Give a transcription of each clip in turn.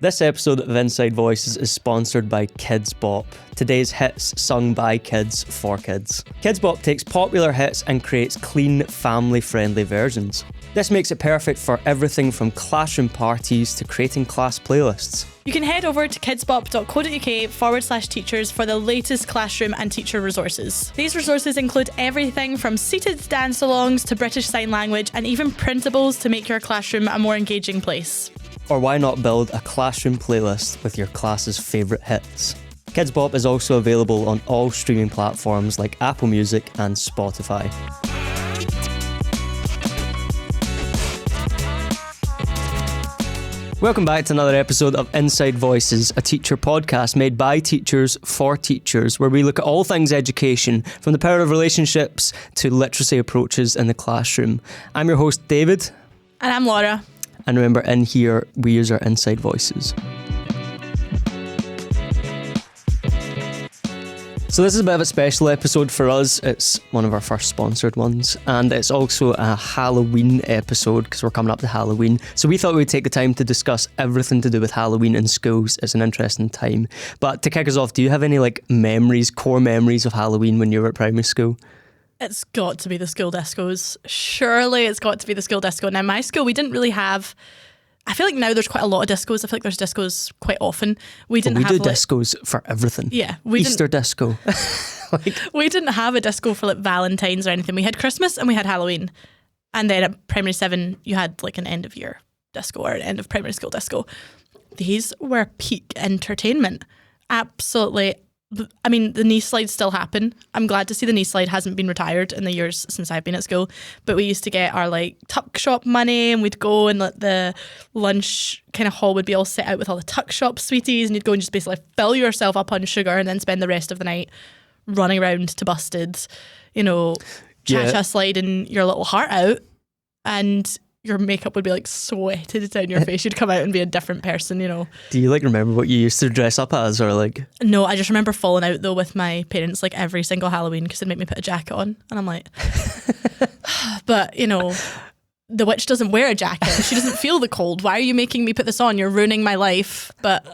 This episode of Inside Voices is sponsored by KIDZBOP, today's hits sung by kids for kids. KIDZBOP takes popular hits and creates clean, family-friendly versions. This makes it perfect for everything from classroom parties to creating class playlists. You can head over to kidzbop.co.uk/teachers for the latest classroom and teacher resources. These resources include everything from seated dance-alongs to British Sign Language and even printables to make your classroom a more engaging place. Or why not build a classroom playlist with your class's favourite hits? KIDZBOP is also available on all streaming platforms like Apple Music and Spotify. Welcome back to another episode of Inside Voices, a teacher podcast made by teachers for teachers, where we look at all things education, from the power of relationships to literacy approaches in the classroom. I'm your host, David. And I'm Laura. And remember, in here, we use our inside voices. So this is a bit of a special episode for us. It's one of our first sponsored ones, and it's also a Halloween episode because we're coming up to Halloween. So we thought we'd take the time to discuss everything to do with Halloween in schools. It's an interesting time. But to kick us off, do you have any core memories of Halloween when you were at primary school? It's got to be the school discos. Surely it's got to be the school disco. Now, my school, we didn't really have... I feel like now there's quite a lot of discos. I feel like there's discos quite often. We do discos for everything. Yeah. Easter disco. We didn't have a disco for Valentine's or anything. We had Christmas and we had Halloween. And then at primary 7, you had an end of year disco or an end of primary school disco. These were peak entertainment. Absolutely. I mean, the knee slides still happen. I'm glad to see the knee slide hasn't been retired in the years since I've been at school. But we used to get our tuck shop money, and we'd go and the lunch kind of hall would be all set out with all the tuck shop sweeties, and you'd go and just basically fill yourself up on sugar and then spend the rest of the night running around to Busted, cha-cha sliding your little heart out, and your makeup would be sweated down your face. You'd come out and be a different person, Do you remember what you used to dress up as, or No, I just remember falling out though with my parents every single Halloween because they'd make me put a jacket on, and I'm like, but the witch doesn't wear a jacket. She doesn't feel the cold. Why are you making me put this on? You're ruining my life. But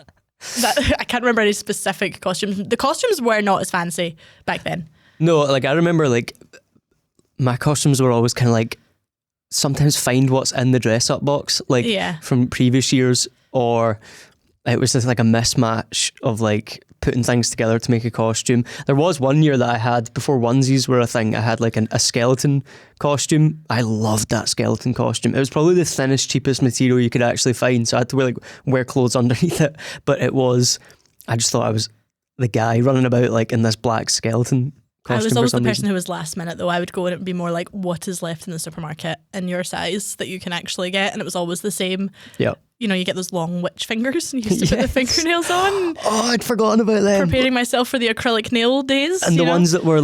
I can't remember any specific costumes. The costumes were not as fancy back then. No, I remember my costumes were always kind of sometimes find what's in the dress up box from previous years, or it was just a mismatch of putting things together to make a costume. There was one year that I had, before onesies were a thing, I had a skeleton costume. I loved that skeleton costume. It was probably the thinnest, cheapest material you could actually find, so I had to wear clothes underneath it, but I just thought I was the guy running about in this black skeleton costume. I was always the person who was last minute though. I would go and it would be more what is left in the supermarket in your size that you can actually get, and it was always the same. Yeah. You get those long witch fingers and you used to put the fingernails on. Oh, I'd forgotten about them. Preparing myself for the acrylic nail days. And the ones that were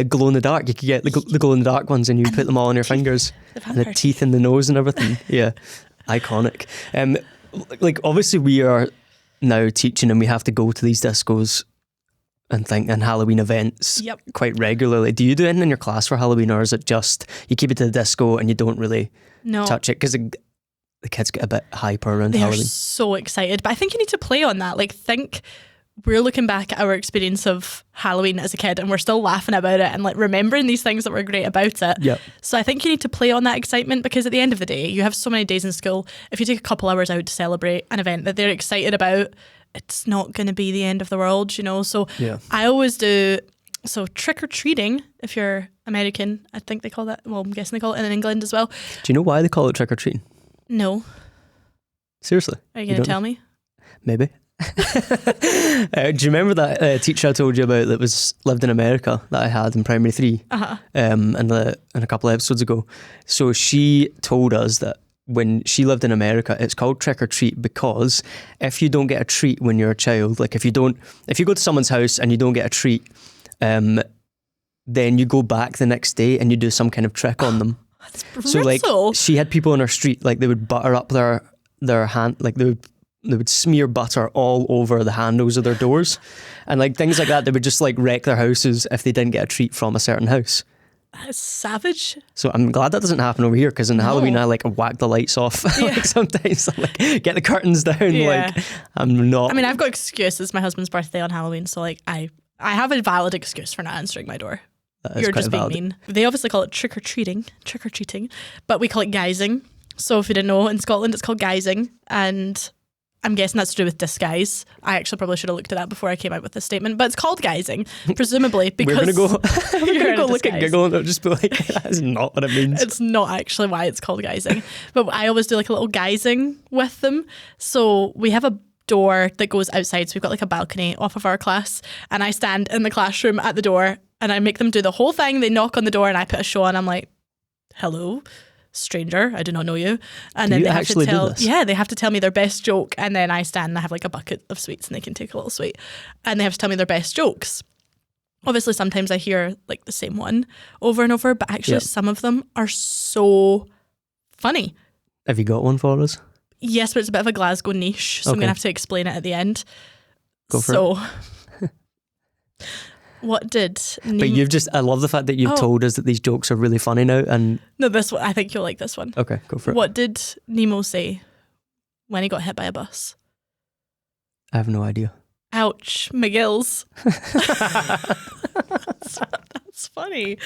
glow in the dark, you could get the glow in the dark ones and you put them all on your fingers. And the teeth in the nose and everything. Yeah. Iconic. Obviously we are now teaching and we have to go to these discos and Halloween events quite regularly. Do you do anything in your class for Halloween, or is it just you keep it to the disco and you don't really touch it? Because the kids get a bit hyper around Halloween. They're so excited. But I think you need to play on that. We're looking back at our experience of Halloween as a kid and we're still laughing about it and remembering these things that were great about it. Yep. So I think you need to play on that excitement, because at the end of the day, you have so many days in school. If you take a couple hours out to celebrate an event that they're excited about, it's not going to be the end of the world, So yeah. I always do, trick-or-treating, if you're American, I think they call that, well, I'm guessing they call it in England as well. Do you know why they call it trick-or-treating? No. Seriously? Are you going to tell me? Maybe. Do you remember that teacher I told you about that lived in America that I had in primary 3? Uh-huh. In a couple of episodes ago. So she told us that when she lived in America, it's called trick or treat because if you don't get a treat when you're a child, if you go to someone's house and you don't get a treat, then you go back the next day and you do some kind of trick on them. That's brutal. So she had people on her street, they would butter up their hand, they would smear butter all over the handles of their doors and things like that. They would just wreck their houses if they didn't get a treat from a certain house. That's savage. So I'm glad that doesn't happen over here, because in Halloween I like whack the lights off. Like sometimes I'm like, get the curtains down. Like I'm not. I mean, I've got excuses. It's my husband's birthday on Halloween, so like I have a valid excuse for not answering my door. You're just being mean. They obviously call it trick-or-treating, but we call it guising. So if you didn't know, in Scotland it's called guising, and I'm guessing that's to do with disguise. I actually probably should have looked at that before I came out with this statement, but it's called guising, presumably because we're gonna go look at Google and it'll just be like, that is not what it means. It's not actually why it's called guising, but I always do like a little guising with them. So we have a door that goes outside, so we've got like a balcony off of our class, and I stand in the classroom at the door and I make them do the whole thing. They knock on the door and I put a show on. I'm like, hello, stranger, I do not know you. And then they have to tell, they have to tell me their best joke, and then I stand and I have like a bucket of sweets and they can take a little sweet, and they have to tell me their best jokes. Obviously sometimes I hear like the same one over and over, but actually some of them are so funny. Have you got one for us? Yes, but it's a bit of a Glasgow niche, so I'm gonna have to explain it at the end. Go for it. What did But you've just, I love the fact that you've told us that these jokes are really funny now. And no, this one, I think you'll like this one. Okay, go for it. What did Nemo say when he got hit by a bus? I have no idea. Ouch, McGill's. That's funny.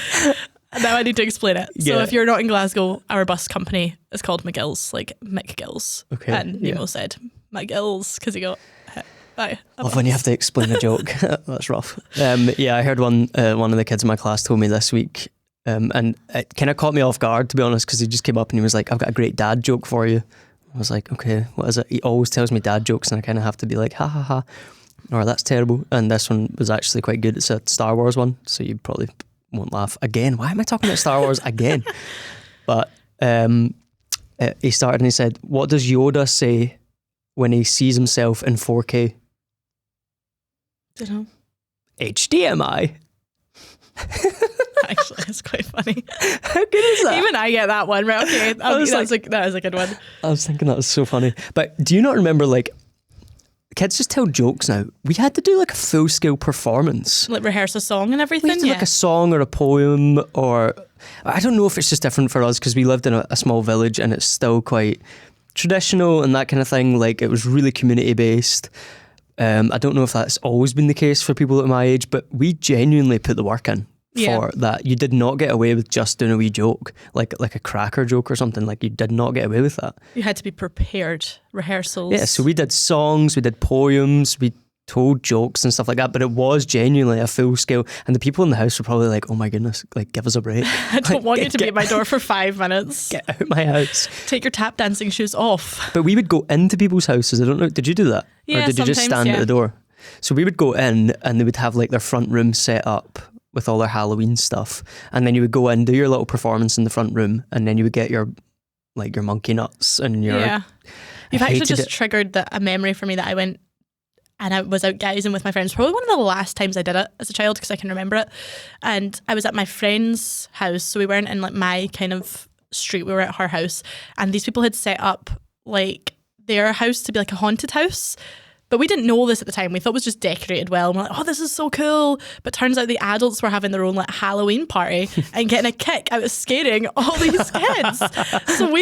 Now I need to explain it. So if you're not in Glasgow, our bus company is called McGill's, like McGill's. Okay. And Nemo said McGill's because he got hit. Love when you have to explain a joke. That's rough. I heard one of the kids in my class told me this week, and it kind of caught me off guard, to be honest, because he just came up and he was like, I've got a great dad joke for you. I was like, okay, what is it? He always tells me dad jokes and I kind of have to be like, ha ha ha, or that's terrible. And this one was actually quite good. It's a Star Wars one, so you probably won't laugh. Again, why am I talking about Star Wars again? But he started and he said, what does Yoda say when he sees himself in 4K? Don't know. HDMI. Actually, it's quite funny. How good is that? Even I get that one, right? Okay, that is a good one. I was thinking that was so funny. But do you not remember, like, kids just tell jokes now? We had to do like a full-scale performance. Like rehearse a song and everything? We had to do like a song or a poem, or I don't know if it's just different for us because we lived in a small village and it's still quite traditional and that kind of thing. Like, it was really community-based. I don't know if that's always been the case for people at my age, but we genuinely put the work in for that. You did not get away with just doing a wee joke, like a cracker joke or something. Like, you did not get away with that. You had to be prepared, rehearsals. Yeah, so we did songs, we did poems, we told jokes and stuff like that, but it was genuinely a full scale, and the people in the house were probably like, oh my goodness, like, give us a break. I don't want you to be at my door for 5 minutes. Get out my house. Take your tap dancing shoes off. But we would go into people's houses. I don't know, did you do that? Yeah, or did you just stand at the door? So we would go in and they would have like their front room set up with all their Halloween stuff, and then you would go in, do your little performance in the front room, and then you would get your monkey nuts and your You've actually just triggered a memory for me that I went and I was out guising with my friends. Probably one of the last times I did it as a child because I can remember it. And I was at my friend's house, so we weren't in like my kind of street, we were at her house, and these people had set up like their house to be like a haunted house. But we didn't know this at the time. We thought it was just decorated well. And we're like, oh, this is so cool. But turns out the adults were having their own like Halloween party and getting a kick out of scaring all these kids. So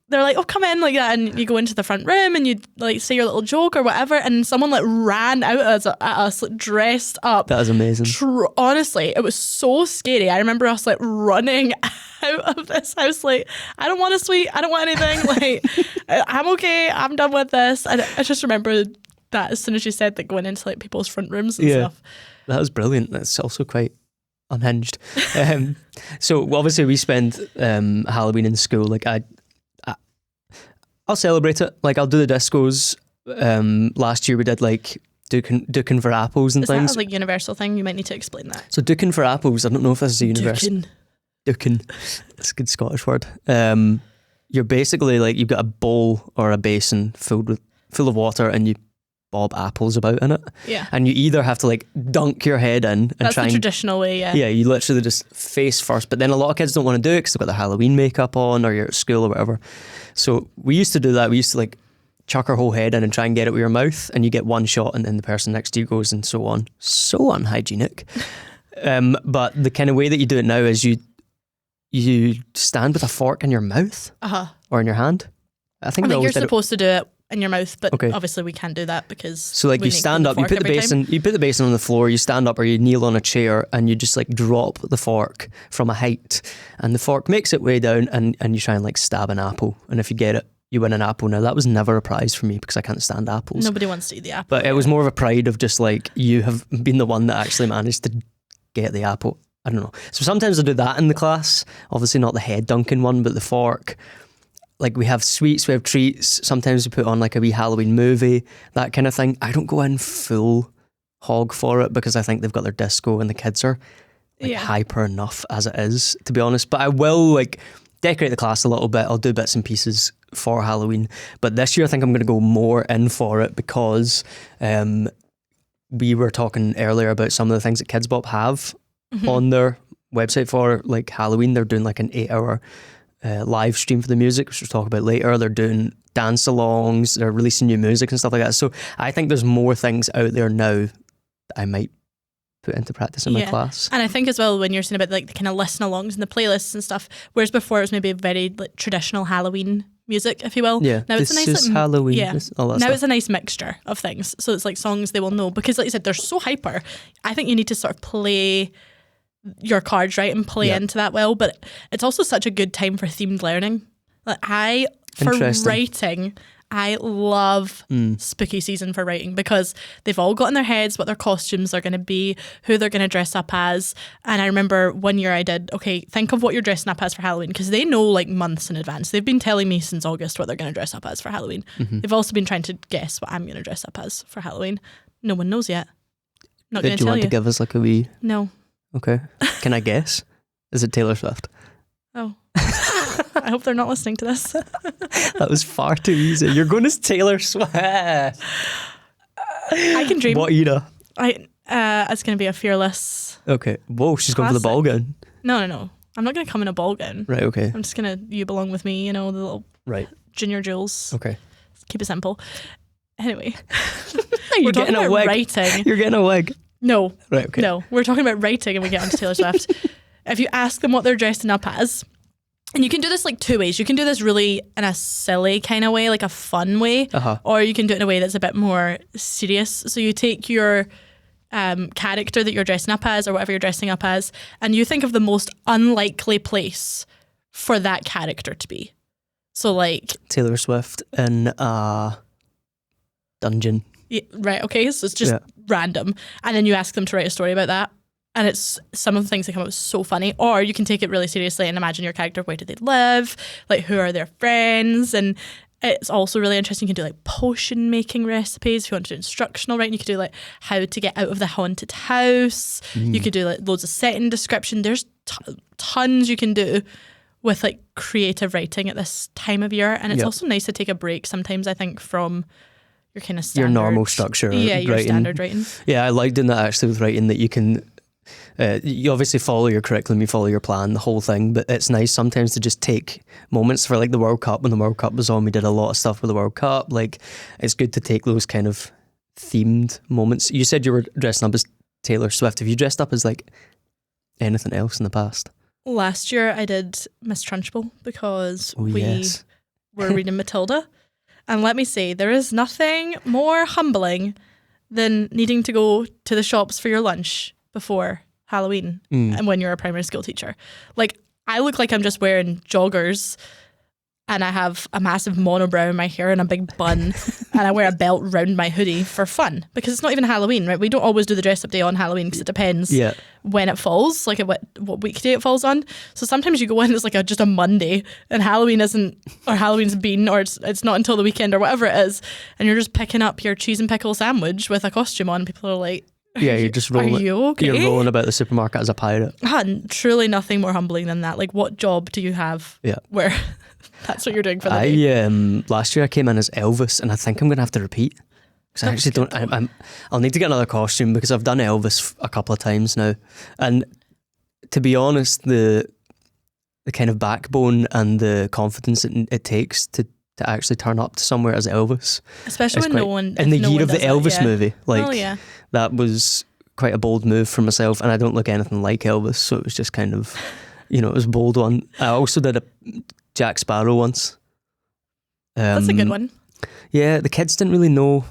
they're like, oh, come in, like that. And you go into the front room and you like say your little joke or whatever. And someone like ran out at us like, dressed up. That was amazing. Honestly, it was so scary. I remember us like running out of this house like, I don't want a sweet. I don't want anything. Like, I'm okay. I'm done with this. And I just remember that as soon as you said that, going into like people's front rooms and stuff. That was brilliant. That's also quite unhinged. So obviously we spend Halloween in school. Like I'll celebrate it. Like, I'll do the discos. Last year we did like dookin for apples and things. Is that a like universal thing? You might need to explain that. So dookin for apples, I don't know if this is a universal. Dookin. That's a good Scottish word. You're basically like, you've got a bowl or a basin full of water and you bob apples about in it. Yeah. And you either have to like dunk your head in and that's the traditional way, yeah. Yeah, you literally just face first. But then a lot of kids don't want to do it because they've got their Halloween makeup on or you're at school or whatever. So we used to do that. We used to like chuck our whole head in and try and get it with your mouth, and you get one shot and then the person next to you goes, and so on. So unhygienic. But the kind of way that you do it now is you you stand with a fork in your mouth or in your hand. I think you're supposed to do it in your mouth, but obviously we can't do that because so like you stand up, you put the basin on the floor, you stand up or you kneel on a chair and you just like drop the fork from a height and the fork makes its way down and you try and like stab an apple, and if you get it you win an apple. Now that was never a prize for me because I can't stand apples. Nobody wants to eat the apple. But it was more of a pride of just like you have been the one that actually managed to get the apple. I don't know. So sometimes I do that in the class. Obviously not the head dunking one, but the fork. Like we have sweets, we have treats. Sometimes we put on like a wee Halloween movie, that kind of thing. I don't go in full hog for it because I think they've got their disco and the kids are like hyper enough as it is, to be honest. But I will like decorate the class a little bit. I'll do bits and pieces for Halloween. But this year I think I'm going to go more in for it because we were talking earlier about some of the things that KIDZBOP have on their website for like Halloween. They're doing like an 8-hour live stream for the music, which we'll talk about later. They're doing dance alongs, they're releasing new music and stuff like that. So I think there's more things out there now that I might put into practice in my class. And I think as well when you're saying about like the kind of listen alongs and the playlists and stuff, whereas before it was maybe very like traditional Halloween music, if you will. Yeah, now it's a nice like, Halloween. Yeah, now stuff. It's a nice mixture of things. So it's like songs they will know because, like you said, they're so hyper. I think you need to sort of play your cards right and play into that well. But it's also such a good time for themed learning. Like for writing, I love spooky season for writing because they've all got in their heads what their costumes are going to be, who they're going to dress up as. And I remember one year I did, think of what you're dressing up as for Halloween, because they know like months in advance. They've been telling me since August what they're going to dress up as for Halloween. They've also been trying to guess what I'm going to dress up as for Halloween. No one knows yet. Not going to tell you. Do you want to give us like a wee... No. Okay. Can I guess? Is it Taylor Swift? Oh. I hope they're not listening to this. That was far too easy. You're going as Taylor Swift. I can dream. What era? It's going to be a fearless. Okay. Whoa, she's going for the ball gown. No. I'm not going to come in a ball gown. Right, okay. I'm just going to You Belong With Me, the little Junior Jewels. Okay. Keep it simple. Anyway. You're getting a wig. Writing. You're getting a wig. No. Right, okay. No. We're talking about writing and we get onto Taylor Swift. If you ask them what they're dressing up as, and you can do this like two ways. You can do this really in a silly kind of way, like a fun way, or you can do it in a way that's a bit more serious. So you take your character that you're dressing up as or whatever you're dressing up as, and you think of the most unlikely place for that character to be. So like... Taylor Swift in a dungeon. Yeah, right, okay, so it's just random. And then you ask them to write a story about that. And it's some of the things that come up so funny. Or you can take it really seriously and imagine your character, where do they live? Like, who are their friends? And it's also really interesting. You can do like potion making recipes. If you want to do instructional writing, you could do like how to get out of the haunted house. You could do like loads of setting description. There's tons you can do with like creative writing at this time of year. And it's also nice to take a break sometimes, I think, from your kind of standard... Your normal structure. Yeah, your standard writing. Yeah, I like doing that actually with writing, that you can... you obviously follow your curriculum, you follow your plan, the whole thing, but it's nice sometimes to just take moments for like the World Cup. When the World Cup was on, we did a lot of stuff with the World Cup. Like, it's good to take those kind of themed moments. You said you were dressing up as Taylor Swift. Have you dressed up as like anything else in the past? Last year I did Miss Trunchbull because we were reading Matilda. And let me say, there is nothing more humbling than needing to go to the shops for your lunch before Halloween and when you're a primary school teacher. Like, I look like I'm just wearing joggers and I have a massive monobrow in my hair and a big bun and I wear a belt round my hoodie for fun, because it's not even Halloween, right? We don't always do the dress up day on Halloween because it depends when it falls, like what weekday it falls on. So sometimes you go in, it's like just a Monday and Halloween's been, or it's not until the weekend or whatever it is, and you're just picking up your cheese and pickle sandwich with a costume on. People are like, yeah, you're just rolling. Are you okay? You're rolling about the supermarket as a pirate. Truly nothing more humbling than that. Like, what job do you have where that's what you're doing for the day? Last year I came in as Elvis, and I think I'm going to have to repeat. Because I actually don't... I'll need to get another costume because I've done Elvis a couple of times now. And to be honest, the kind of backbone and the confidence it takes to actually turn up to somewhere as Elvis. Especially when no one... In the year of the Elvis movie. Like, that was quite a bold move for myself, and I don't look anything like Elvis, so it was just kind of you know, it was a bold one. I also did a Jack Sparrow once. That's a good one. Yeah, the kids didn't really know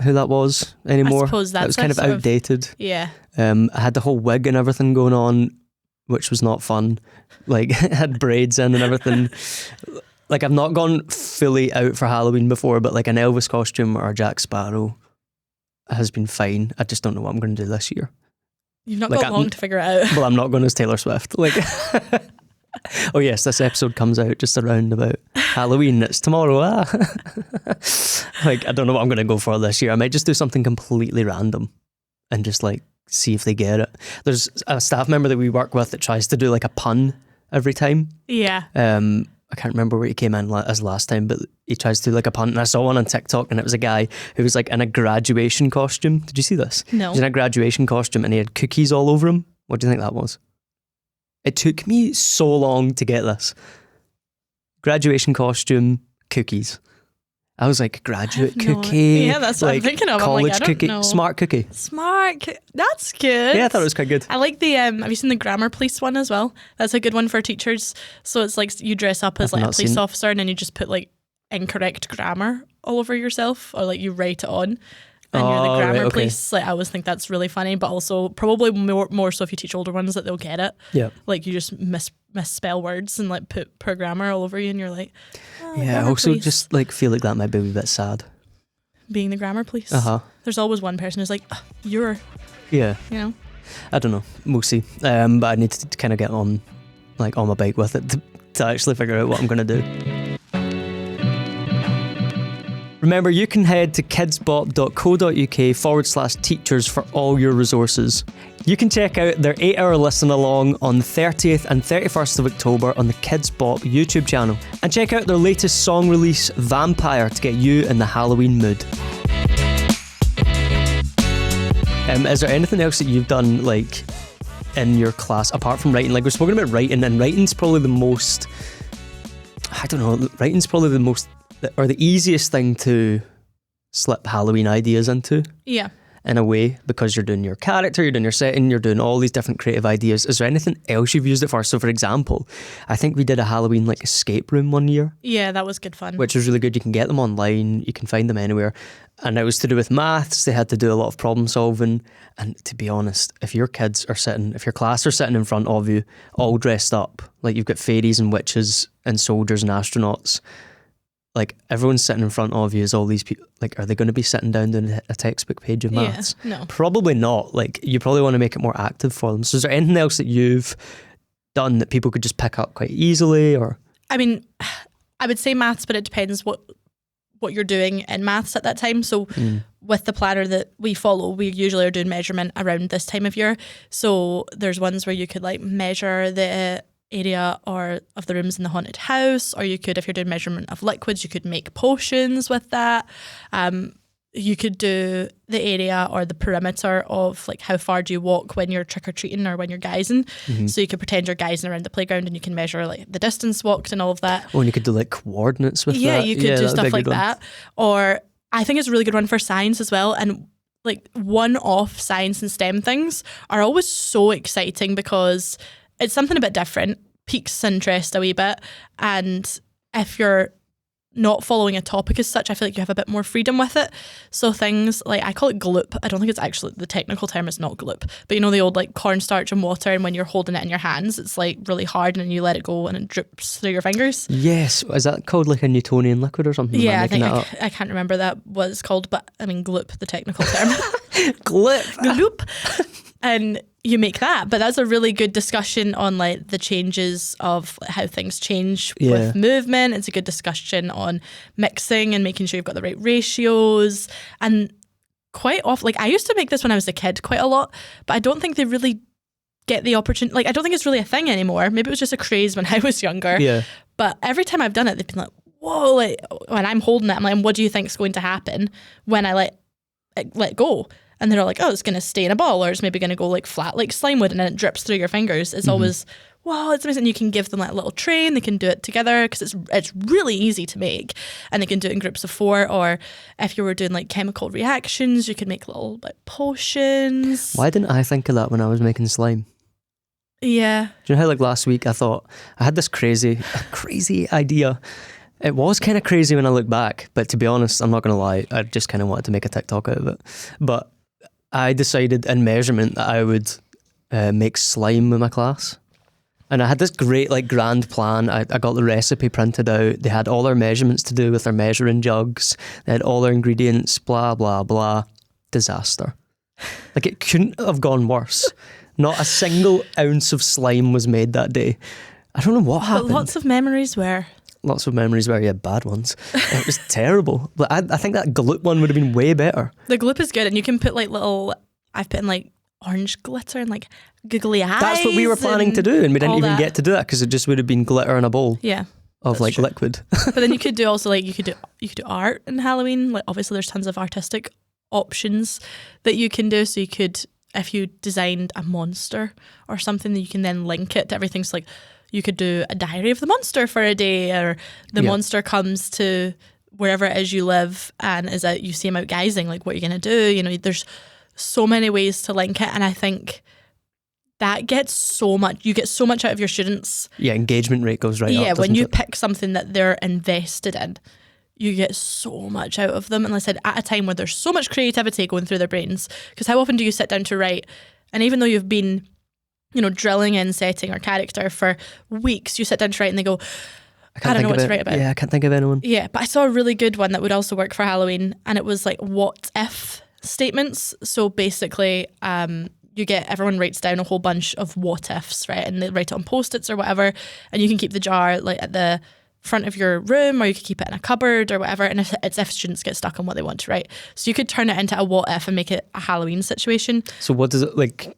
who that was anymore. I suppose that was kind of outdated. Yeah. I had the whole wig and everything going on, which was not fun. Like, it had braids in and everything. Like, I've not gone fully out for Halloween before, but like an Elvis costume or a Jack Sparrow has been fine. I just don't know what I'm going to do this year. You've not got long to figure it out. Well, I'm not going as Taylor Swift. Like, oh yes, this episode comes out just around about Halloween. It's tomorrow. Like, I don't know what I'm going to go for this year. I might just do something completely random and just like see if they get it. There's a staff member that we work with that tries to do like a pun every time. Yeah. I can't remember where he came in as last time, but he tries to do like a pun. And I saw one on TikTok, and it was a guy who was like in a graduation costume. Did you see this? No. He was in a graduation costume and he had cookies all over him. What do you think that was? It took me so long to get this. Graduation costume, cookies. I was like, graduate cookie. Yeah, that's what I'm thinking of. College I'm like, cookie. know. Smart cookie. That's good. Yeah, I thought it was quite good. I like the, have you seen the grammar police one as well? That's a good one for teachers. So it's like you dress up as like a police officer and then you just put like incorrect grammar all over yourself, or like you write it on. And you're the grammar police. Like, I always think that's really funny, but also probably more so if you teach older ones that they'll get it. Yeah. Like you just misspell words and like put per grammar all over you, and you're like, yeah. I also just like feel like that might be a bit sad. Being the grammar police. There's always one person who's like, you're. Yeah. You know. I don't know. We'll see. But I need to kind of get on my bike with it to actually figure out what I'm going to do. Remember, you can head to kidzbop.co.uk/teachers for all your resources. You can check out their 8-hour listen along on the 30th and 31st of October on the KIDZBOP YouTube channel. And check out their latest song release, Vampire, to get you in the Halloween mood. Is there anything else that you've done like in your class apart from writing? Like, we're spoken about writing, and writing's probably the most, writing's probably the most, or the easiest thing to slip Halloween ideas into. Yeah. In a way, because you're doing your character, you're doing your setting, you're doing all these different creative ideas. Is there anything else you've used it for? So for example, I think we did a Halloween like escape room one year. Yeah, that was good fun. Which was really good. You can get them online, you can find them anywhere. And it was to do with maths. They had to do a lot of problem solving. And to be honest, if your class are sitting in front of you, all dressed up, like you've got fairies and witches and soldiers and astronauts, like everyone's sitting in front of you as all these people, like, are they going to be sitting down doing a textbook page of maths? Yeah, no. Probably not. Like, you probably want to make it more active for them. So is there anything else that you've done that people could just pick up quite easily? Or I mean, I would say maths, but it depends what you're doing in maths at that time. So with the planner that we follow, we usually are doing measurement around this time of year. So there's ones where you could like measure the area or of the rooms in the haunted house, or you could, if you're doing measurement of liquids, you could make potions with that. You could do the area or the perimeter of like how far do you walk when you're trick-or-treating or when you're guising. So you could pretend you're guising around the playground and you can measure like the distance walked and all of that. Oh, and you could do like coordinates with that. Yeah, you could do stuff like that. Or I think it's a really good one for science as well. And like one-off science and STEM things are always so exciting because it's something a bit different, piques interest a wee bit. And if you're not following a topic as such, I feel like you have a bit more freedom with it. So things like, I call it gloop. I don't think it's actually, the technical term is not gloop, but you know the old like cornstarch and water, and when you're holding it in your hands, it's like really hard and then you let it go and it drips through your fingers. Yes. Is that called like a Newtonian liquid or something? Yeah, I think I can't remember what it's called, but I mean gloop, the technical term. Gloop. And you make that, but that's a really good discussion on like the changes of how things change with movement. It's a good discussion on mixing and making sure you've got the right ratios. And quite often, like I used to make this when I was a kid quite a lot, but I don't think they really get the opportunity. Like I don't think it's really a thing anymore. Maybe it was just a craze when I was younger. Yeah. But every time I've done it, they've been like, whoa, like when I'm holding it, I'm like, what do you think is going to happen when I let go? And they're all like, oh, it's going to stay in a ball, or it's maybe going to go like flat like slime would, and then it drips through your fingers. It's always, wow, it's amazing. You can give them like a little tray and they can do it together because it's really easy to make, and they can do it in groups of 4. Or if you were doing like chemical reactions, you could make little like potions. Why didn't I think of that when I was making slime? Yeah. Do you know how like last week I thought I had this crazy idea. It was kind of crazy when I look back, but to be honest, I'm not going to lie, I just kind of wanted to make a TikTok out of it. But I decided in measurement that I would make slime with my class. And I had this great like grand plan. I got the recipe printed out. They had all their measurements to do with their measuring jugs. They had all their ingredients, blah, blah, blah. Disaster. Like it couldn't have gone worse. Not a single ounce of slime was made that day. I don't know what happened. But lots of memories were. Lots of memories were, yeah, bad ones. It was terrible. But I think that gloop one would have been way better. The gloop is good, and you can put like little, I've put in like orange glitter and like googly eyes. That's what we were planning to do, and we didn't even get to do that because it just would have been glitter in a bowl. Yeah. Of like true. liquid. But then you could do also like you could do art in Halloween. Like obviously there's tons of artistic options that you can do. So you could, if you designed a monster or something, you can then link it to everything. So like you could do a diary of the monster for a day, or the monster comes to wherever it is you live and is out, you see him out guising, like what are you going to do? You know, there's so many ways to link it, and I think that gets so much, you get so much out of your students. Yeah, engagement rate goes right up. Yeah, when you it? pick something that they're invested in, you get so much out of them. And like I said, at a time where there's so much creativity going through their brains, because how often do you sit down to write, and even though you've been, you know, drilling in setting or character for weeks, you sit down to write and they go, I don't know what to write about. Yeah, I can't think of anyone. Yeah, but I saw a really good one that would also work for Halloween, and it was like what if statements. So basically, you get, everyone writes down a whole bunch of what ifs, right? And they write it on Post-its or whatever, and you can keep the jar like at the front of your room, or you could keep it in a cupboard or whatever, and it's if students get stuck on what they want to write. So you could turn it into a what if and make it a Halloween situation. So what does it like?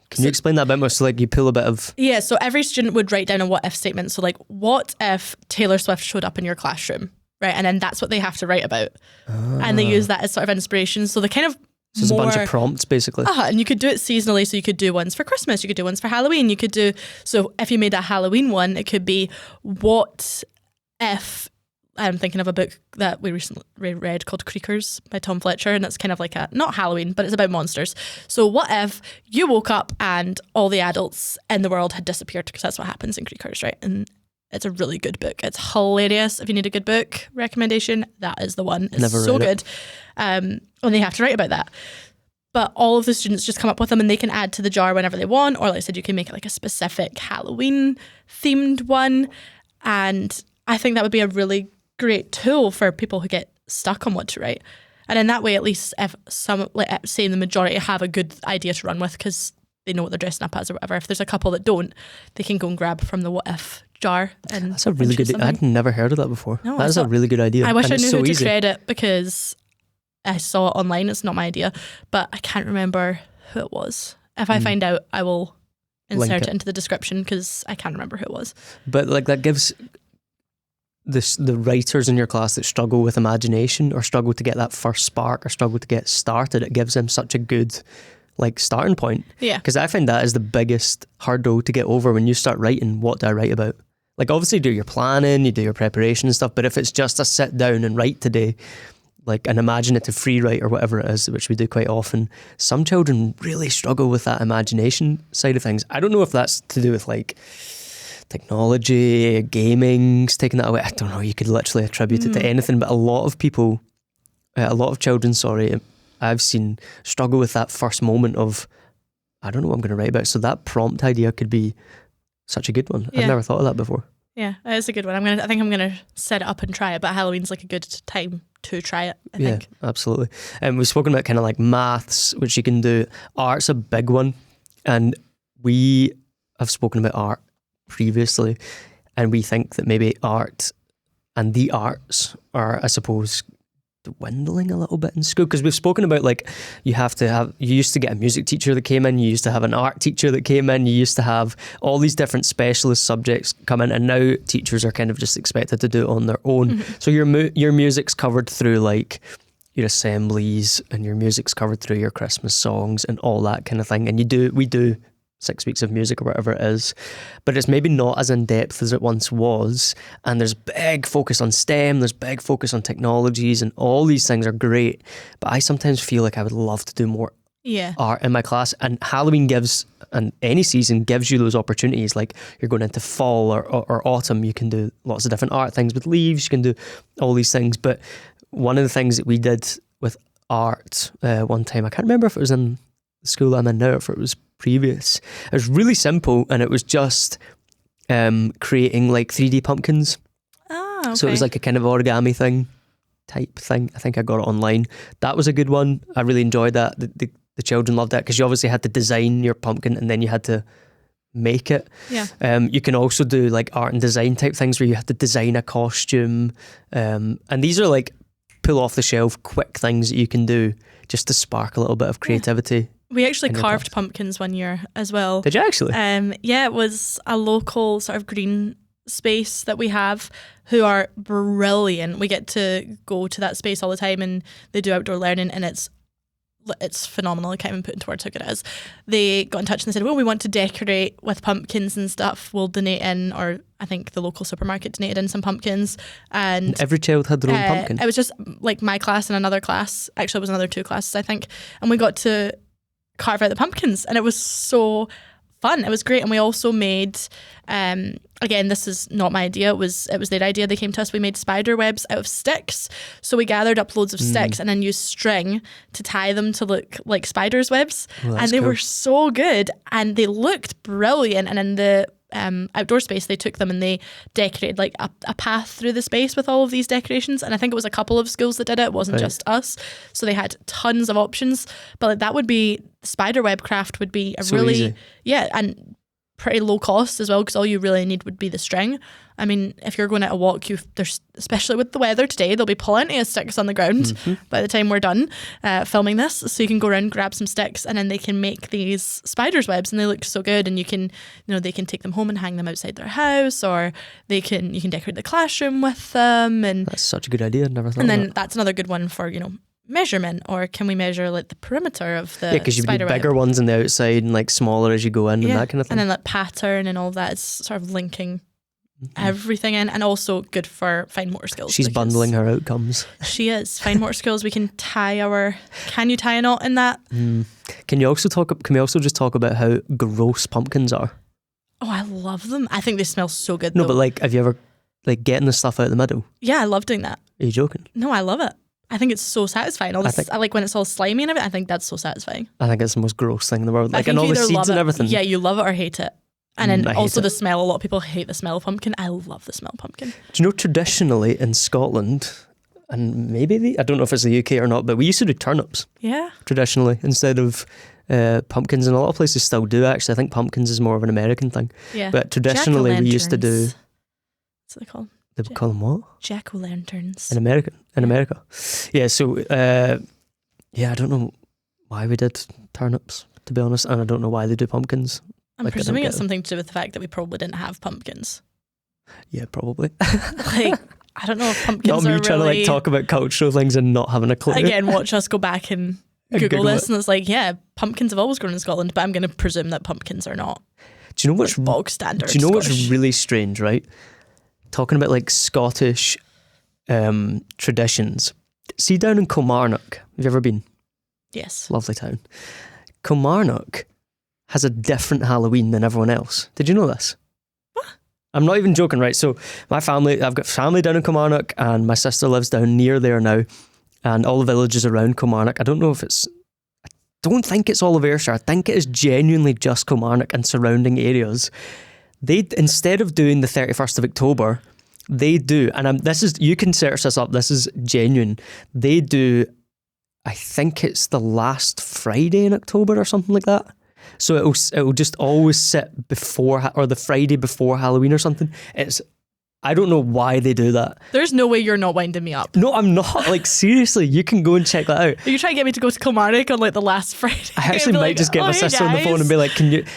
Can you explain that a bit more? So like you pull a bit of... Yeah, so every student would write down a what if statement. So like, what if Taylor Swift showed up in your classroom, right? And then that's what they have to write about. And they use that as sort of inspiration. So the kind of So it's a bunch of prompts, basically. And you could do it seasonally. So you could do ones for Christmas. You could do ones for Halloween. You could do... So if you made a Halloween one, it could be, what if... I'm thinking of a book that we recently read called Creakers by Tom Fletcher, and it's kind of like a, not Halloween, but it's about monsters. So what if you woke up and all the adults in the world had disappeared? Because that's what happens in Creakers, right? And it's a really good book. It's hilarious. If you need a good book recommendation, that is the one. It's Never so read good. And they have to write about that. But all of the students just come up with them, and they can add to the jar whenever they want. Or like I said, you can make it like a specific Halloween themed one. And I think that would be a really great tool for people who get stuck on what to write. And in that way, at least if some, like say the majority have a good idea to run with because they know what they're dressing up as or whatever, if there's a couple that don't, they can go and grab from the what if jar. And that's a really good idea. I'd never heard of that before. No, that is a really good idea. I wish I knew so who to easy. credit because I saw it online. It's not my idea, but I can't remember who it was. If I find out, I will insert it into the description because I can't remember who it was. But like that gives the writers in your class that struggle with imagination or struggle to get that first spark or struggle to get started, it gives them such a good like starting point. Yeah. Because I find that is the biggest hurdle to get over when you start writing. What do I write about? Like obviously do your planning, you do your preparation and stuff, but if it's just a sit down and write today, like an imaginative free write or whatever it is, which we do quite often, some children really struggle with that imagination side of things. I don't know if that's to do with like technology, gaming's taking that away. I don't know, you could literally attribute it to anything, but a lot of people, a lot of children, I've seen struggle with that first moment of, I don't know what I'm going to write about. So that prompt idea could be such a good one. Yeah. I've never thought of that before. Yeah, it's a good one. I think I'm gonna set it up and try it, but Halloween's like a good time to try it, I think. Absolutely. And we've spoken about kind of like maths, which you can do. Art's a big one. And we have spoken about art previously, and we think that maybe art and the arts are, I suppose, dwindling a little bit in school, because we've spoken about like you used to get a music teacher that came in, you used to have an art teacher that came in, you used to have all these different specialist subjects come in, and now teachers are kind of just expected to do it on their own. So your music's covered through like your assemblies, and your music's covered through your Christmas songs and all that kind of thing, and we do 6 weeks of music or whatever it is, but it's maybe not as in depth as it once was. And there's big focus on STEM, there's big focus on technologies, and all these things are great. But I sometimes feel like I would love to do more art in my class, and Halloween and any season gives you those opportunities. Like you're going into fall or autumn, you can do lots of different art things with leaves, you can do all these things. But one of the things that we did with art one time, I can't remember if it was in the school I'm in now or if it was previous, it was really simple, and it was just creating like 3D pumpkins. Okay. So it was like a kind of origami type thing. I think I got it online. That was a good one. I really enjoyed that. The children loved that because you obviously had to design your pumpkin and then you had to make it. Yeah. You can also do like art and design type things where you have to design a costume. And these are like pull off the shelf quick things that you can do just to spark a little bit of creativity. We actually carved pumpkins one year as well. Did you actually? Yeah, it was a local sort of green space that we have who are brilliant. We get to go to that space all the time and they do outdoor learning, and it's phenomenal. I can't even put into words how good it is. They got in touch and they said, well, we want to decorate with pumpkins and stuff. We'll donate in, or I think the local supermarket donated in some pumpkins. And every child had their own pumpkin? It was just like my class and another class. Actually, it was another 2 classes, I think. And we got to carve out the pumpkins, and it was so fun. It was great. And we also made, again, this is not my idea, it was their idea. They came to us. We made spider webs out of sticks. So we gathered up loads of sticks and then used string to tie them to look like spiders' webs. And they were so good and they looked brilliant. And in the outdoor space, they took them and they decorated like a path through the space with all of these decorations. And I think it was a couple of schools that did it. It wasn't just us. So they had tons of options. But like that would be, spider web craft would be a so really easy. Yeah, and pretty low cost as well, because all you really need would be the string. I mean, if you're going out a walk, there's, especially with the weather today, there'll be plenty of sticks on the ground by the time we're done filming this. So you can go around, grab some sticks, and then they can make these spiders webs, and they look so good. And you can, they can take them home and hang them outside their house, or you can decorate the classroom with them. And that's such a good idea. I've never thought. And then of that. That's another good one for measurement, or can we measure like the perimeter of the because you've got bigger ones on the outside and like smaller as you go in and that kind of thing. And then like pattern and all that, it's sort of linking everything in, and also good for fine motor skills. She's bundling her outcomes. She is. Fine motor skills. We can can you tie a knot in that? Can we also just talk about how gross pumpkins are? Oh, I love them. I think they smell so good. No, but like, have you ever like getting the stuff out the middle? Yeah, I love doing that. Are you joking? No, I love it. I think it's so satisfying. I like when it's all slimy and everything. I think that's so satisfying. I think it's the most gross thing in the world. Like, and all the seeds and everything. Yeah, you love it or hate it. And then also the smell. A lot of people hate the smell of pumpkin. I love the smell of pumpkin. Do you know, traditionally in Scotland, and maybe I don't know if it's the UK or not, but we used to do turnips. Yeah. Traditionally, instead of pumpkins, and a lot of places still do actually. I think pumpkins is more of an American thing. Yeah. But traditionally we used to do. What's they called? They would call them what? Jack-o'-lanterns. In America. Yeah, so, I don't know why we did turnips, to be honest, and I don't know why they do pumpkins. I'm presuming it's something to do with the fact that we probably didn't have pumpkins. Yeah, probably. Like, I don't know if pumpkins not me trying to like talk about cultural things and not having a clue. Again, watch us go back and Google this, and it's like, yeah, pumpkins have always grown in Scotland, but I'm going to presume that pumpkins are not. Do you know what's like bog standard? Do you know Scottish. What's really strange, right? Talking about like Scottish traditions. See down in Kilmarnock, have you ever been? Yes. Lovely town. Kilmarnock has a different Halloween than everyone else. Did you know this? What? I'm not even joking, right? So I've got family down in Kilmarnock, and my sister lives down near there now, and all the villages around Kilmarnock. I don't think it's all of Ayrshire. I think it is genuinely just Kilmarnock and surrounding areas. They, instead of doing the 31st of October, they do, and you can search this up, this is genuine, they do, I think it's the last Friday in October or something like that. So it'll just always sit before, or the Friday before Halloween or something. I don't know why they do that. There's no way you're not winding me up. No, I'm not. Like, seriously, you can go and check that out. Are you trying to get me to go to Kilmarnock on like the last Friday? I actually might just get my sister on the phone and be like,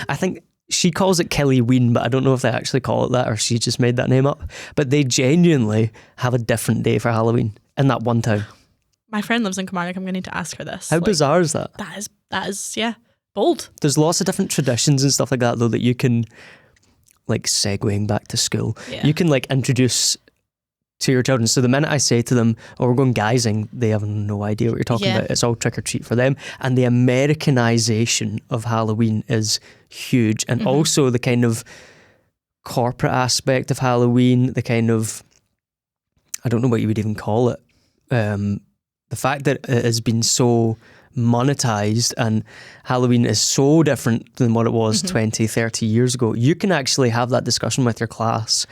I think she calls it Killyween, but I don't know if they actually call it that or she just made that name up. But they genuinely have a different day for Halloween in that one town. My friend lives in Kilmarnock. I'm going to need to ask her this. How bizarre is that? That is, yeah, bold. There's lots of different traditions and stuff like that, though, that you can, like, segueing back to school, you can, like, introduce to your children. So the minute I say to them, oh, we're going guising, they have no idea what you're talking about. It's all trick or treat for them. And the Americanization of Halloween is huge. And also the kind of corporate aspect of Halloween, the kind of, I don't know what you would even call it. The fact that it has been so monetized and Halloween is so different than what it was 20, 30 years ago. You can actually have that discussion with your class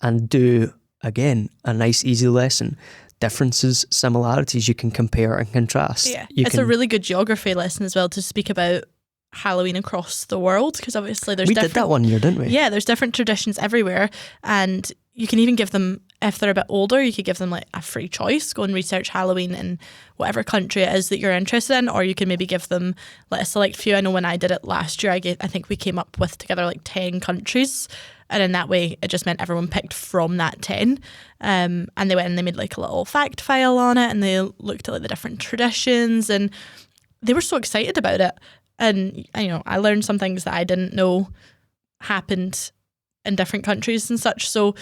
and do, again, a nice easy lesson. Differences, similarities, you can compare and contrast. Yeah, it's a really good geography lesson as well to speak about Halloween across the world, because obviously there's did that one year, didn't we? Yeah, there's different traditions everywhere, and you can even give them, if they're a bit older, you could give them like a free choice, go and research Halloween in whatever country it is that you're interested in, or you can maybe give them like a select few. I know when I did it last year, I think we came up with together like 10 countries, and in that way it just meant everyone picked from that 10, and they went and they made like a little fact file on it, and they looked at like the different traditions, and they were so excited about it. And I learned some things that I didn't know happened in different countries and such. So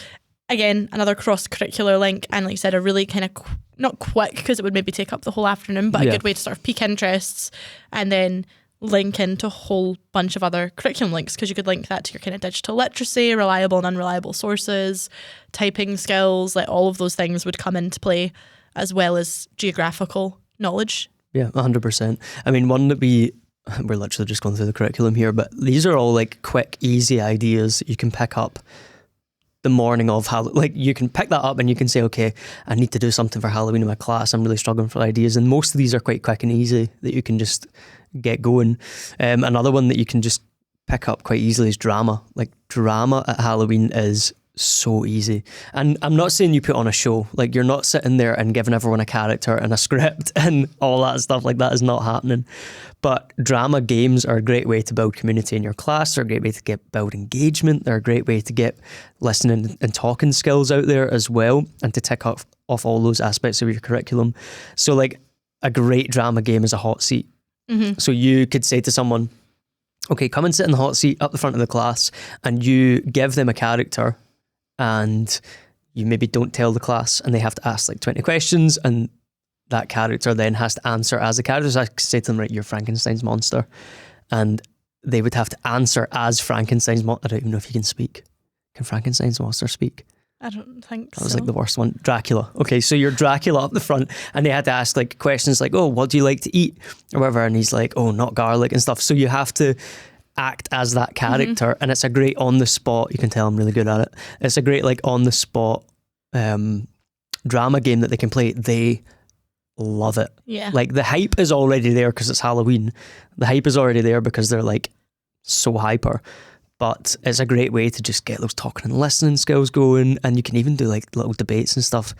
again, another cross-curricular link, and like I said, a really kind of not quick, because it would maybe take up the whole afternoon, but a good way to sort of pique interests and then link into a whole bunch of other curriculum links, because you could link that to your kind of digital literacy, reliable and unreliable sources, typing skills, like all of those things would come into play, as well as geographical knowledge. Yeah, 100%. I mean, one that we're literally just going through the curriculum here, but these are all like quick, easy ideas that you can pick up the morning of Halloween. Like you can pick that up and you can say, okay, I need to do something for Halloween in my class. I'm really struggling for ideas. And most of these are quite quick and easy that you can just get going. Another one that you can just pick up quite easily is drama. Like drama at Halloween is so easy. And I'm not saying you put on a show. Like you're not sitting there and giving everyone a character and a script and all that stuff. Like that is not happening. But drama games are a great way to build community in your class. They're a great way to build engagement. They're a great way to get listening and talking skills out there as well, and to tick off all those aspects of your curriculum. So like a great drama game is a hot seat. So you could say to someone, okay, come and sit in the hot seat up the front of the class, and you give them a character, and you maybe don't tell the class, and they have to ask like 20 questions, and that character then has to answer as a character. So I could say to them, right, you're Frankenstein's monster. And they would have to answer as Frankenstein's monster. I don't even know if he can speak. Can Frankenstein's monster speak? I don't think so. That was like the worst one. Dracula. Okay, so you're Dracula up the front, and they had to ask like questions like, oh, what do you like to eat? Or whatever. And he's like, oh, not garlic and stuff. So you have to act as that character. And it's a great on the spot. You can tell I'm really good at it. It's a great like on the spot drama game that they can play. They love it. Yeah. Like the hype is already there because it's Halloween. The hype is already there because they're like so hyper. But it's a great way to just get those talking and listening skills going, and you can even do like little debates and stuff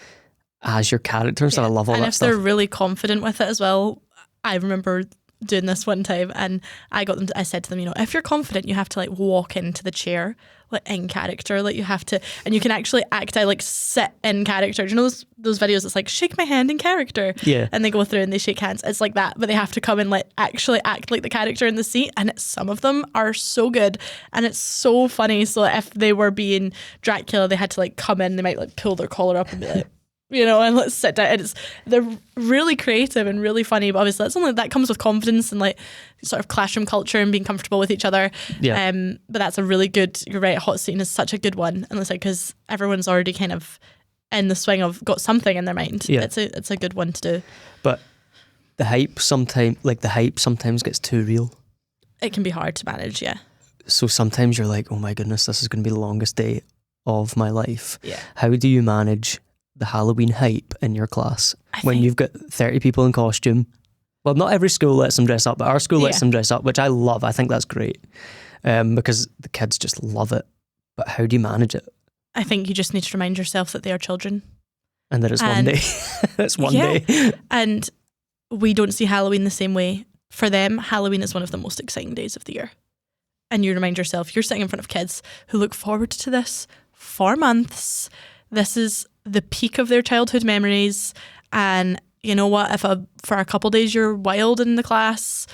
as your characters. And I love all that stuff. And if they're really confident with it as well, I remember doing this one time, and I said to them, if you're confident, you have to like walk into the chair like in character, like you have to, and you can actually act out, like sit in character. Do you know those videos? It's like shake my hand in character, and they go through and they shake hands. It's like that, but they have to come and like actually act like the character in the seat. And some of them are so good, and it's so funny. So if they were being Dracula, they had to like come in. They might like pull their collar up and be like, and let's sit down. And they're really creative and really funny, but obviously that comes with confidence and like sort of classroom culture and being comfortable with each other. Yeah. But that's a really good, you're right, hot seat is such a good one. And it's like, because everyone's already kind of in the swing of got something in their mind. Yeah. It's a good one to do. But the hype sometimes gets too real. It can be hard to manage, yeah. So sometimes you're like, oh my goodness, this is going to be the longest day of my life. Yeah. How do you manage the Halloween hype in your class when you've got 30 people in costume? Well, not every school lets them dress up, but our school lets them dress up, which I love. I think that's great because the kids just love it. But how do you manage it? I think you just need to remind yourself that they are children. And that it's one day. It's one day. And we don't see Halloween the same way. For them, Halloween is one of the most exciting days of the year. And you remind yourself, you're sitting in front of kids who look forward to this for months. This is the peak of their childhood memories, and you know what, if for a couple of days you're wild in the class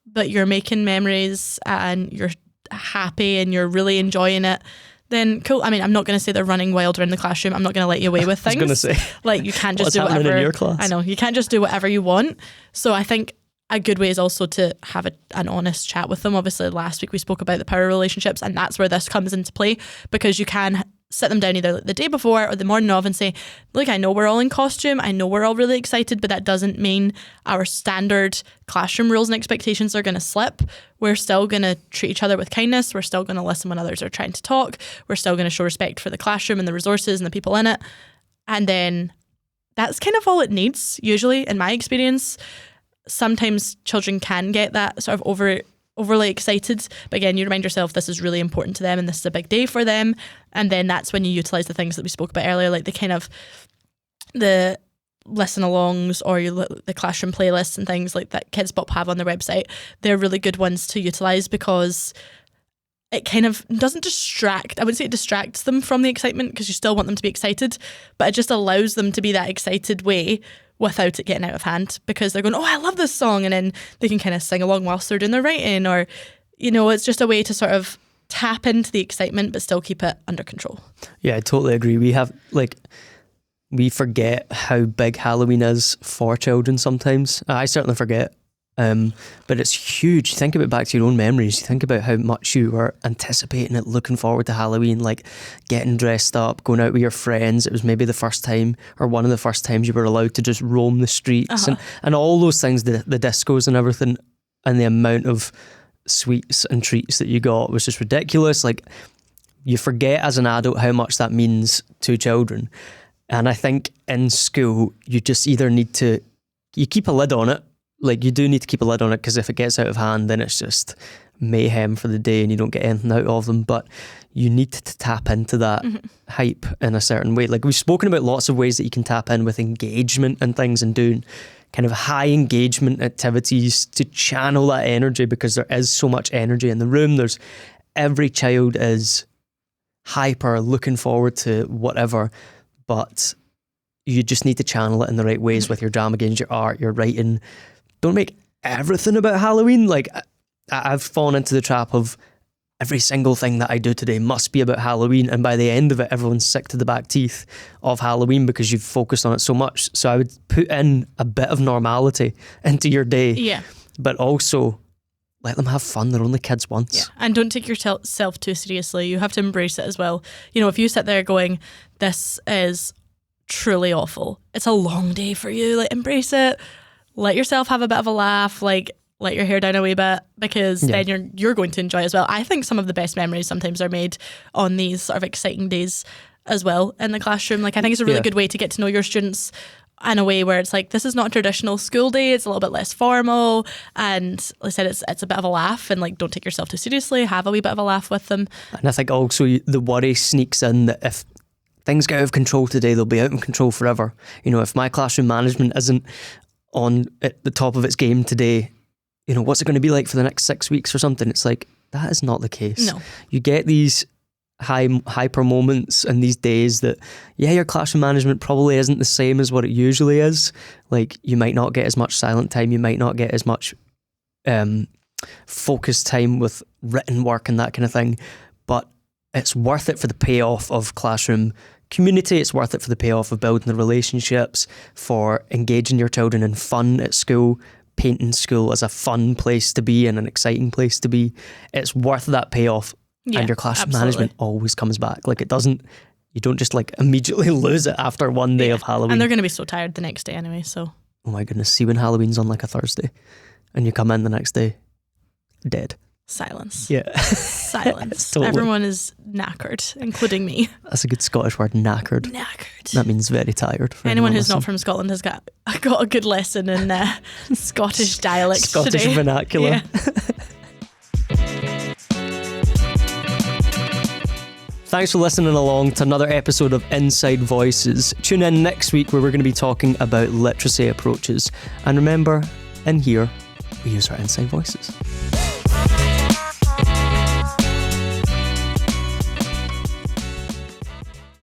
but you're making memories and you're happy and you're really enjoying it, then cool. I mean, I'm not going to say they're running wild around the classroom. I'm not going to let you away with things. I was going to say. Like, you can't just do whatever. In your class? I know, you can't just do whatever you want. So I think a good way is also to have an honest chat with them. Obviously, last week we spoke about the power relationships, and that's where this comes into play, because you can sit them down either the day before or the morning of and say, look, I know we're all in costume, I know we're all really excited, but that doesn't mean our standard classroom rules and expectations are going to slip. We're still going to treat each other with kindness. We're still going to listen when others are trying to talk. We're still going to show respect for the classroom and the resources and the people in it. And then that's kind of all it needs, usually, in my experience. Sometimes children can get that sort of overly excited, but again, you remind yourself this is really important to them and this is a big day for them, and then that's when you utilize the things that we spoke about earlier, like the listen alongs or the classroom playlists and things like that KIDZBOP have on their website. They're really good ones to utilize, because it kind of doesn't distract. I wouldn't say it distracts them from the excitement, because you still want them to be excited, but it just allows them to be that excited way without it getting out of hand, because they're going, oh, I love this song, and then they can kind of sing along whilst they're doing their writing, or, you know, it's just a way to sort of tap into the excitement but still keep it under control. Yeah, I totally agree. We forget how big Halloween is for children sometimes. I certainly forget. But it's huge. Think about back to your own memories. Think about how much you were anticipating it, looking forward to Halloween, like getting dressed up, going out with your friends. It was maybe the first time or one of the first times you were allowed to just roam the streets and all those things, the discos and everything, and the amount of sweets and treats that you got was just ridiculous. Like, you forget as an adult how much that means to children. And I think in school, you just either you keep a lid on it. Like, you do need to keep a lid on it, because if it gets out of hand, then it's just mayhem for the day and you don't get anything out of them. But you need to tap into that hype in a certain way. Like, we've spoken about lots of ways that you can tap in with engagement and things, and doing kind of high engagement activities to channel that energy, because there is so much energy in the room. Every child is hyper, looking forward to whatever, but you just need to channel it in the right ways with your drama games, your art, your writing. Don't make everything about Halloween. Like, I've fallen into the trap of every single thing that I do today must be about Halloween, and by the end of it, everyone's sick to the back teeth of Halloween because you've focused on it so much. So I would put in a bit of normality into your day, but also let them have fun. They're only kids once. And don't take yourself too seriously. You have to embrace it as well. You know, if you sit there going, this is truly awful, it's a long day for you, like, embrace it. Let yourself have a bit of a laugh, like, let your hair down a wee bit, because then you're going to enjoy it as well. I think some of the best memories sometimes are made on these sort of exciting days as well in the classroom. Like, I think it's a really good way to get to know your students in a way where it's like, this is not a traditional school day, it's a little bit less formal, and like I said, it's a bit of a laugh, and like, don't take yourself too seriously, have a wee bit of a laugh with them. And I think also the worry sneaks in that if things get out of control today, they'll be out of control forever. You know, if my classroom management isn't on at the top of its game today, you know, what's it going to be like for the next 6 weeks or something? It's like, that is not the case. No. You get these hyper moments and these days that, your classroom management probably isn't the same as what it usually is. Like, you might not get as much silent time, you might not get as much focused time with written work and that kind of thing, but it's worth it for the payoff of classroom community. It's worth it for the payoff of building the relationships, for engaging your children in fun at school, painting school as a fun place to be and an exciting place to be. It's worth that payoff. And your classroom management always comes back. Like, you don't just like immediately lose it after one day of Halloween. And they're going to be so tired the next day anyway, so. Oh my goodness, see when Halloween's on like a Thursday and you come in the next day, dead. Silence. Yeah. Silence. Totally. Everyone is knackered, including me. That's a good Scottish word, knackered. Knackered. That means very tired. Anyone who's not from Scotland has got a good lesson in Scottish dialect Scottish today. vernacular. Yeah. Thanks for listening along to another episode of Inside Voices. Tune in next week where we're going to be talking about literacy approaches. And remember, in here, we use our inside voices.